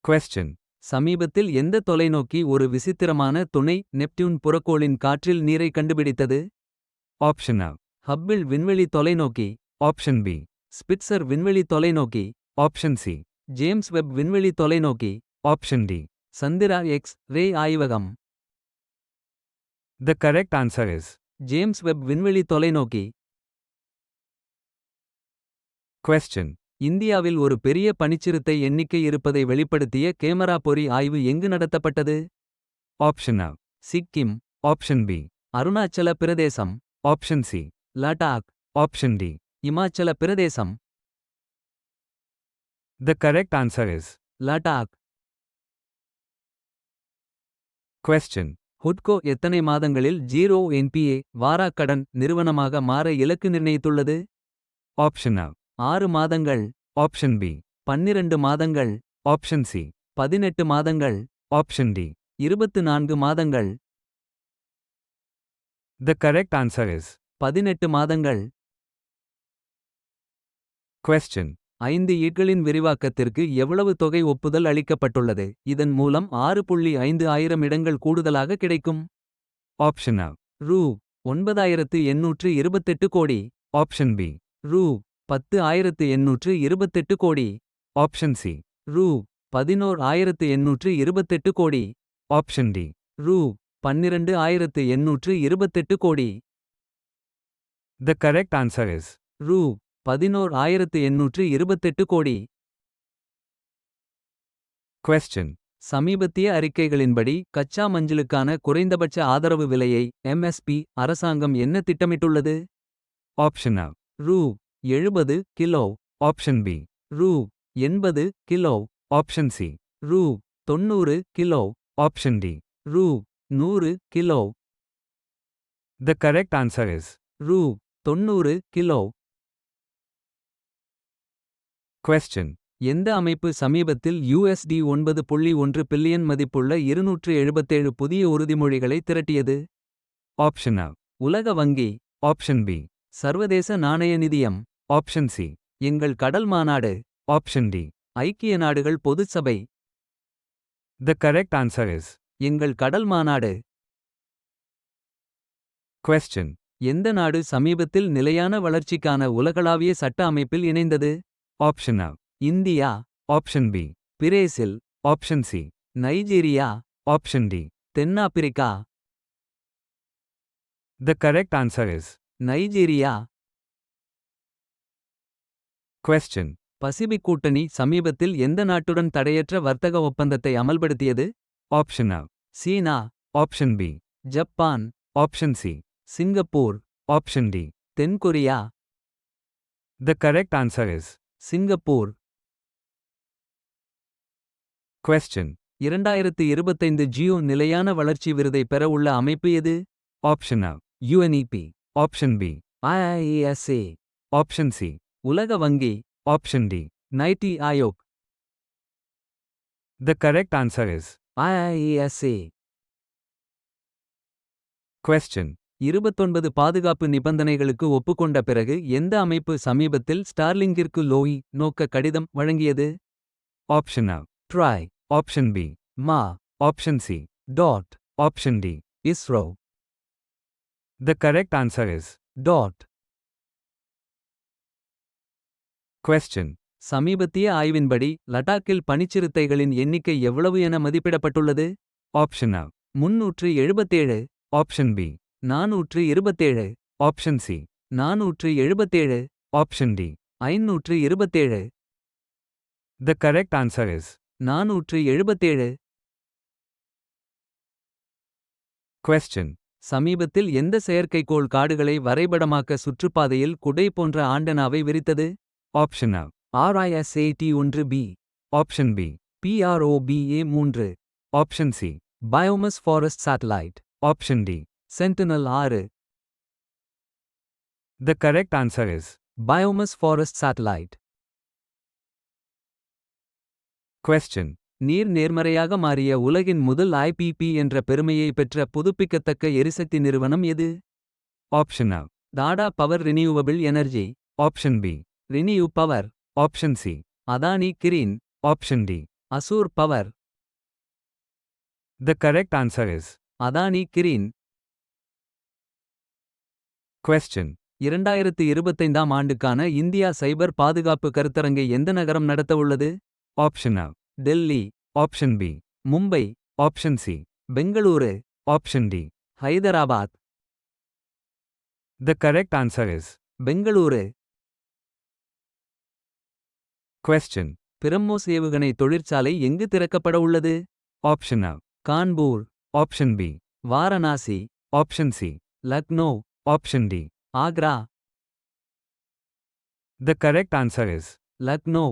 Question. சமீபத்தில் எந்த தொலைநோக்கி ஒரு விசித்திரமான துணை நெப்டியூன் புறக்கோளின் காற்றில் நீரை கண்டுபிடித்தது? Option A. ஹப்பிள் விண்வெளி தொலைநோக்கி. Option B. ஸ்பிட்சர் விண்வெளி தொலைநோக்கி. Option C. ஜேம்ஸ் வெப் விண்வெளி தொலைநோக்கி. Option D. Chandra X ray ஆய்வகம். The correct answer is. James Webb விண்வெளி தொலைநோக்கி. Question. இந்தியாவில் ஒரு பெரிய பனிச்சிறுத்தை எண்ணிக்கை இருப்பதை வெளிப்படுத்திய கேமரா பொறி ஆய்வு எங்கு நடத்தப்பட்டது? Option A. Sikkim. Option B. Arunachal Pradesh. Option C. Ladakh. Option D. Himachal Pradesh. The correct answer is. Ladakh. Question. ஹுட்கோ எத்தனை மாதங்களில் 0 என்பிஏ வாராக்கடன் நிறுவனமாக மாற இலக்கு நிர்ணயித்துள்ளது? Option A. 6 மாதங்கள். Option B. 12 மாதங்கள். Option C. 18 மாதங்கள். Option D. 24 மாதங்கள். The correct answer is. 18 மாதங்கள். Question. 5 ஈட்களின் விரிவாக்கத்திற்கு எவ்வளவு தொகை ஒப்புதல் அளிக்கப்பட்டுள்ளது? இதன் மூலம் 6.5 ஆயிரம் இடங்கள் கூடுதலாக கிடைக்கும். Option A. ரூ. 9828 கோடி. Option B. ரூ. 10,828 கோடி. Option C. ரூ. 11,828 கோடி. Option D. ரூ. 12,828 கோடி. The correct answer is. ரூ. 11,828 கோடி. Question. சமீபத்திய அறிக்கைகளின்படி கச்சா மஞ்சளுக்கான குறைந்தபட்ச ஆதரவு விலையை எம்எஸ்பி அரசாங்கம் என்ன திட்டமிட்டுள்ளது? Option A. ரூ. 70 கிலோ. Option B. ரூ. 80 கிலோ. Option C. ரூ. 90 கிலோ. Option D. ரூ. 100 kilo. The correct answer is. ரூ. 90 கிலோ. Question. எந்த அமைப்பு சமீபத்தில் $9.1 பில்லியன் மதிப்புள்ள 277 புதிய உறுதிமொழிகளை திரட்டியது? Option A. உலக வங்கி. Option B. சர்வதேச நாணய நிதியம். Option C. எங்கள் கடல் மாநாடு. Option D. ஐக்கிய நாடுகள் பொதுச் சபை. The correct answer is. எங்கள் கடல் மாநாடு. Question. எந்த நாடு சமீபத்தில் நிலையான வளர்ச்சிக்கான உலகளாவிய சட்ட அமைப்பில் இணைந்தது? Option A. India. Option B. Brazil. Option C. Nigeria. Option D. தென்னாப்பிரிக்கா. The correct answer is. Nigeria. Question. Pacific கூட்டணி சமீபத்தில் எந்த நாட்டுடன் தடையற்ற வர்த்தக ஒப்பந்தத்தை அமல்படுத்தியது? Option A. China. Option B. Japan. Option C. Singapore. Option D. தென்கொரியா. The correct answer is. Singapore. Question. 2025 Jio நிலையான வளர்ச்சி விருதை பெற உள்ள அமைப்பு எது? Option A. UNEP. Option B. IIESA. Option C. உலக வங்கி. Option D. NITI Aayog. The correct answer is. IIESA. Question. 29 பாதுகாப்பு நிபந்தனைகளுக்கு ஒப்புக்கொண்ட பிறகு எந்த அமைப்பு சமீபத்தில் ஸ்டார்லிங்கிற்கு லோய் நோக்க கடிதம் வழங்கியது? Option A. TRAI. Option B. மா. Option C. DoT. Option D. ISRO. The correct answer is. DoT. Question. சமீபத்திய ஆய்வின்படி லடாக்கில் பனிச்சிறுத்தைகளின் எண்ணிக்கை எவ்வளவு என மதிப்பிடப்பட்டுள்ளது? Option A. 377. Option B. 427. Option C. 477. Option D. 527. The correct answer is. 477. Question. சமீபத்தில் எந்த செயற்கைக்கோள் காடுகளை வரைபடமாக்க சுற்றுப்பாதையில் குடை போன்ற ஆண்டனாவை விரித்தது? Option A. RISAT-1B. Option B. PROBA-3. Option C. Biomass forest satellite. Option D. Sentinel 6. The correct answer is. Biomass forest satellite. Question. நீர் நேர்மறையாக மாறிய உலகின் முதல் IPP என்ற பெருமையை பெற்ற புதுப்பிக்கத்தக்க எரிசக்தி நிறுவனம் எது? Option A. Tata power renewable energy. Option B. ReNew power. Option C. Adani green. Option D. Azure power. The correct answer is. Adani green. Question. 2025ஆம் ஆண்டுக்கான இந்தியா சைபர் பாதுகாப்பு கருத்தரங்கை எந்த நகரம் நடத்தவுள்ளது? Option A. Delhi, Option B. Mumbai, Option C. Bengaluru, Option D. Hyderabad. The correct answer is. Bengaluru. Question. BrahMos ஏவுகணை தொழிற்சாலை எங்கு திறக்கப்பட உள்ளது? Option A. Kanpur, Option B. Varanasi, Option C. Lucknow, Option D. Agra. The correct answer is. Lucknow.